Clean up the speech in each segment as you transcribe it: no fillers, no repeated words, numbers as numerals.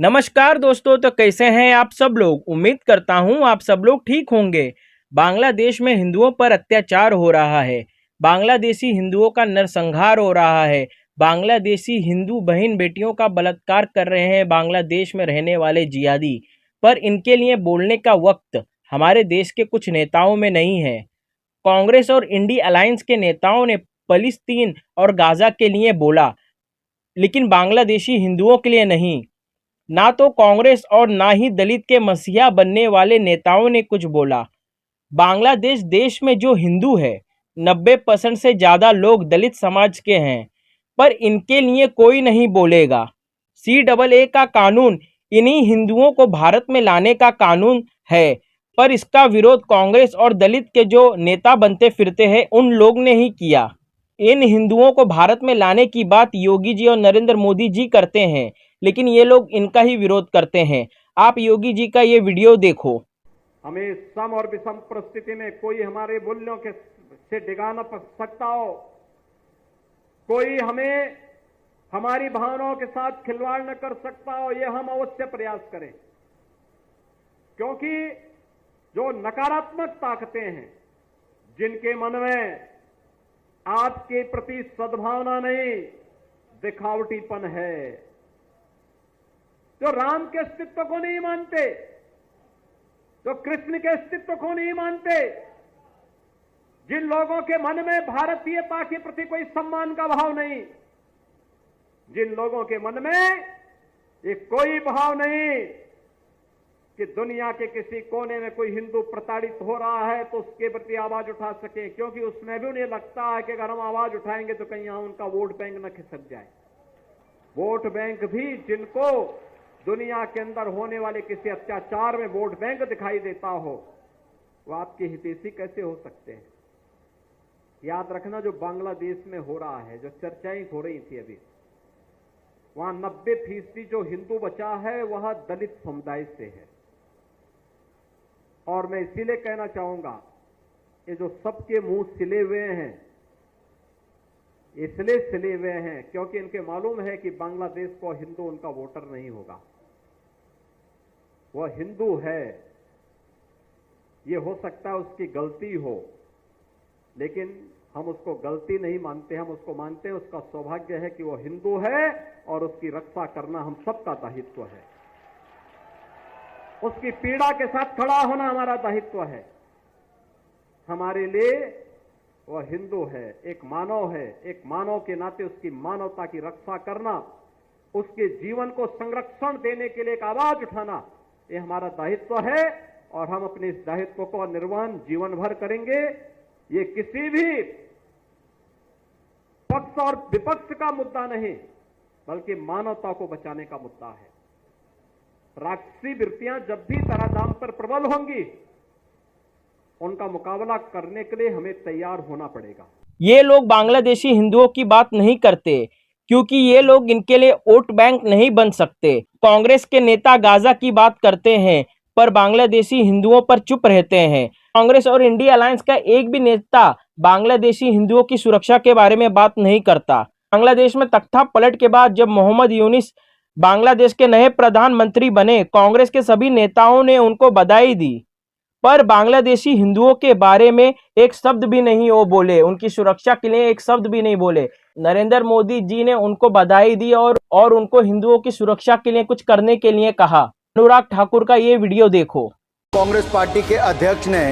नमस्कार दोस्तों, तो कैसे हैं आप सब लोग। उम्मीद करता हूं आप सब लोग ठीक होंगे। बांग्लादेश में हिंदुओं पर अत्याचार हो रहा है। बांग्लादेशी हिंदुओं का नरसंहार हो रहा है। बांग्लादेशी हिंदू बहन बेटियों का बलात्कार कर रहे हैं बांग्लादेश में रहने वाले जिहादी। पर इनके लिए बोलने का वक्त हमारे देश के कुछ नेताओं में नहीं है। कांग्रेस और इंडी अलायंस के नेताओं ने फलस्तीन और गाजा के लिए बोला, लेकिन बांग्लादेशी हिंदुओं के लिए नहीं। ना तो कांग्रेस और ना ही दलित के मसीहा बनने वाले नेताओं ने कुछ बोला। बांग्लादेश देश में जो हिंदू है 90% से ज़्यादा लोग दलित समाज के हैं, पर इनके लिए कोई नहीं बोलेगा। CAA का कानून इन्हीं हिंदुओं को भारत में लाने का कानून है, पर इसका विरोध कांग्रेस और दलित के जो नेता बनते फिरते हैं उन लोग ने ही किया। इन हिंदुओं को भारत में लाने की बात योगी जी और नरेंद्र मोदी जी करते हैं, लेकिन ये लोग इनका ही विरोध करते हैं। आप योगी जी का ये वीडियो देखो। हमें सम और विषम परिस्थिति में कोई हमारे मूल्यों के से डिगा न सकता हो, कोई हमें हमारी भावनाओं के साथ खिलवाड़ न कर सकता हो, ये हम अवश्य प्रयास करें। क्योंकि जो नकारात्मक ताकतें हैं, जिनके मन में आपके प्रति सद्भावना नहीं, दिखावटीपन है, जो राम के अस्तित्व को नहीं मानते, जो कृष्ण के अस्तित्व को नहीं मानते, जिन लोगों के मन में भारतीयता के प्रति कोई सम्मान का भाव नहीं, जिन लोगों के मन में ये कोई भाव नहीं कि दुनिया के किसी कोने में कोई हिंदू प्रताड़ित हो रहा है तो उसके प्रति आवाज उठा सके, क्योंकि उसमें भी उन्हें लगता है कि अगर हम आवाज उठाएंगे तो कहीं यहां उनका वोट बैंक न खिसक जाए। वोट बैंक भी जिनको दुनिया के अंदर होने वाले किसी अत्याचार में वोट बैंक दिखाई देता हो, वो आपके हितैषी कैसे हो सकते हैं। याद रखना, जो बांग्लादेश में हो रहा है, जो चर्चाएं हो रही थी अभी, वहां 90% जो हिंदू बचा है वह दलित समुदाय से है। और मैं इसीलिए कहना चाहूंगा, ये जो सबके मुंह सिले हुए हैं, इसलिए सिले हुए हैं क्योंकि इनके मालूम है कि बांग्लादेश को हिंदू उनका वोटर नहीं होगा। वह हिंदू है, ये हो सकता है उसकी गलती हो, लेकिन हम उसको गलती नहीं मानते, हम उसको मानते हैं उसका सौभाग्य है कि वह हिंदू है और उसकी रक्षा करना हम सबका दायित्व है। उसकी पीड़ा के साथ खड़ा होना हमारा दायित्व है। हमारे लिए वह हिंदू है, एक मानव है, एक मानव के नाते उसकी मानवता की रक्षा करना, उसके जीवन को संरक्षण देने के लिए एक आवाज उठाना, ये हमारा दायित्व है और हम अपने इस दायित्व को निर्वहन जीवन भर करेंगे। ये किसी भी पक्ष और विपक्ष का मुद्दा नहीं, बल्कि मानवता को बचाने का मुद्दा है। राक्षसी वृत्तियां जब भी धराधाम पर प्रबल होंगी, उनका मुकाबला करने के लिए हमें तैयार होना पड़ेगा। ये लोग बांग्लादेशी हिंदुओं की बात नहीं करते, क्योंकि ये लोग इनके लिए वोट बैंक नहीं बन सकते। कांग्रेस के नेता गाजा की बात करते हैं, पर बांग्लादेशी हिंदुओं पर चुप रहते हैं। कांग्रेस और इंडिया अलायंस का एक भी नेता बांग्लादेशी हिंदुओं की सुरक्षा के बारे में बात नहीं करता। बांग्लादेश में तख्ता पलट के बाद जब मोहम्मद यूनिस बांग्लादेश के नए प्रधानमंत्री बने, कांग्रेस के सभी नेताओं ने उनको बधाई दी, पर बांग्लादेशी हिंदुओं के बारे में एक शब्द भी नहीं वो बोले, उनकी सुरक्षा के लिए एक शब्द भी नहीं बोले। नरेंद्र मोदी जी ने उनको बधाई दी और उनको हिंदुओं की सुरक्षा के लिए कुछ करने के लिए कहा। अनुराग ठाकुर का ये वीडियो देखो। कांग्रेस पार्टी के अध्यक्ष ने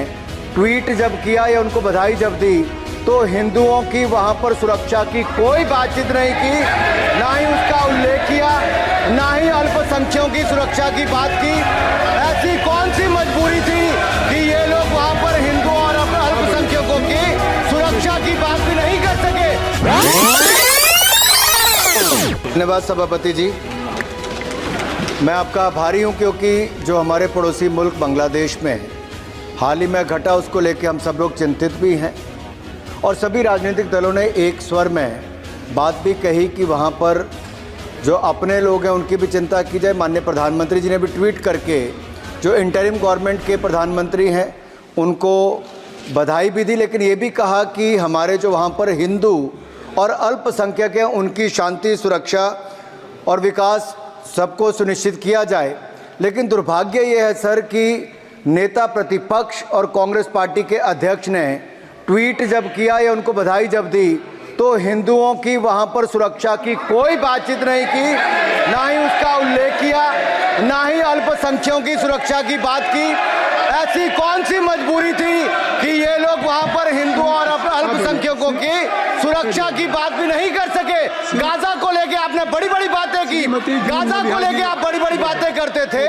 ट्वीट जब किया या उनको बधाई जब दी, तो हिंदुओं की वहां पर सुरक्षा की कोई बातचीत नहीं की, ना ही उसका उल्लेख किया, ना ही अल्पसंख्यकों की सुरक्षा की बात की। ऐसी कौन सी मजबूरी थी कि ये लोग वहां पर हिंदुओं और अल्पसंख्यकों की सुरक्षा की बात भी नहीं कर सके। धन्यवाद सभापति जी, मैं आपका आभारी हूं, क्योंकि जो हमारे पड़ोसी मुल्क बांग्लादेश में हाल ही में घटा, उसको लेकर हम सब लोग चिंतित भी हैं और सभी राजनीतिक दलों ने एक स्वर में बात भी कही कि वहाँ पर जो अपने लोग हैं उनकी भी चिंता की जाए। माननीय प्रधानमंत्री जी ने भी ट्वीट करके जो इंटरिम गवर्नमेंट के प्रधानमंत्री हैं उनको बधाई भी दी, लेकिन ये भी कहा कि हमारे जो वहाँ पर हिंदू और अल्पसंख्यक हैं उनकी शांति, सुरक्षा और विकास सबको सुनिश्चित किया जाए। लेकिन दुर्भाग्य ये है सर कि नेता प्रतिपक्ष और कांग्रेस पार्टी के अध्यक्ष ने ट्वीट जब किया या उनको बधाई जब दी तो हिंदुओं की वहां पर सुरक्षा की कोई बातचीत नहीं की, ना ही उसका उल्लेख किया, ना ही अल्पसंख्यकों की सुरक्षा की बात की। ऐसी कौन सी मजबूरी थी कि ये लोग वहां पर हिंदुओं और अल्पसंख्यकों की सुरक्षा की बात भी नहीं कर सके। गाजा को लेके आपने बड़ी बड़ी बातें की, गाजा को लेके आप बड़ी बड़ी बातें करते थे,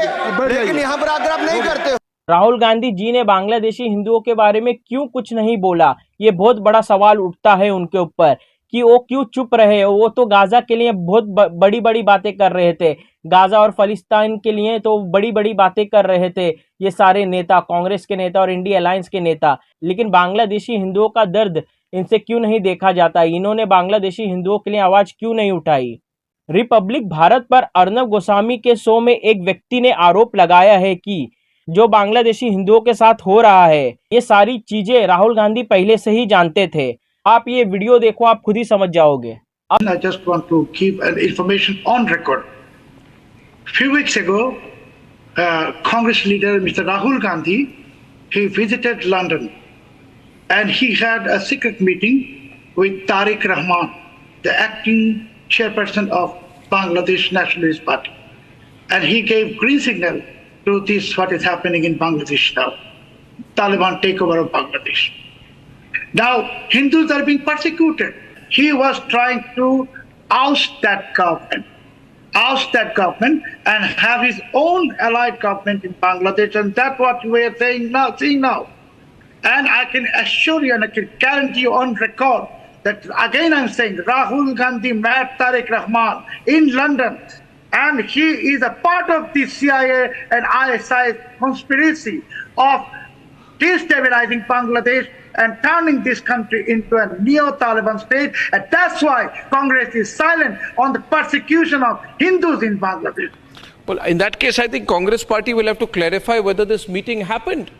लेकिन यहाँ पर आकर आप नहीं करते। राहुल गांधी जी ने बांग्लादेशी हिंदुओं के बारे में क्यों कुछ नहीं बोला, ये बहुत बड़ा सवाल उठता है उनके ऊपर कि वो क्यों चुप रहे। वो तो गाजा के लिए बहुत बड़ी बड़ी बातें कर रहे थे, गाजा और फलिस्तीन के लिए तो बड़ी बड़ी बातें कर रहे थे ये सारे नेता, कांग्रेस के नेता और इंडिया अलायंस के नेता। लेकिन बांग्लादेशी हिंदुओं का दर्द इनसे क्यों नहीं देखा जाता, इन्होंने बांग्लादेशी हिंदुओं के लिए आवाज क्यों नहीं उठाई। रिपब्लिक भारत पर अर्नब गोस्वामी के शो में एक व्यक्ति ने आरोप लगाया है कि जो बांग्लादेशी हिंदुओं के साथ हो रहा है ये सारी चीजें राहुल गांधी पहले से ही जानते थे। आप ये वीडियो देखो, आप खुद ही समझ जाओगे। I just want to keep an information on record. Few weeks ago, Congress leader Mr. Rahul Gandhi, he visited London and he had a secret meeting with Tariq Rahman, the acting chairperson of Bangladesh Nationalist Party, and he gave green signal to this what is happening in Bangladesh now, Taliban takeover of Bangladesh. Now Hindus are being persecuted. He was trying to oust that government and have his own allied government in Bangladesh, and that's what we are seeing now. And I can assure you and I can guarantee you on record that again I'm saying Rahul Gandhi met Tariq Rahman in London, and he is a part of the CIA and ISI conspiracy of destabilizing Bangladesh and turning this country into a neo-Taliban state. And that's why Congress is silent on the persecution of Hindus in Bangladesh. Well, in that case, I think Congress party will have to clarify whether this meeting happened.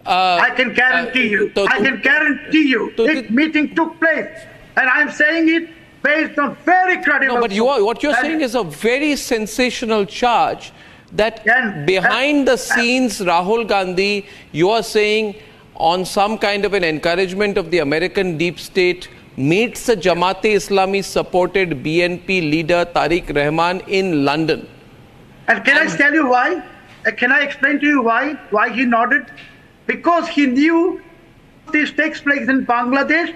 I can guarantee you. I can guarantee you. This meeting took place. And I'm saying it based on very credible. No, but what you're saying is a very sensational charge that behind the scenes, Rahul Gandhi, you are saying on some kind of an encouragement of the American deep state, meets the Jamaat-e-Islami supported BNP leader Tariq Rahman in London. And can I tell you why? Can I explain to you why he nodded? Because he knew this takes place in Bangladesh.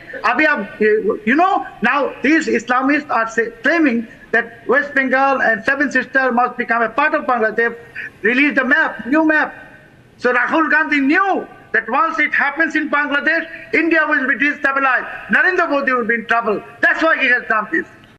You know, now these Islamists are claiming that West Bengal and Seven Sisters must become a part of Bangladesh. Release the map, new map. So Rahul Gandhi knew that once it happens in Bangladesh, India will be destabilized. Narendra Modi will be in trouble. That's why he has done this.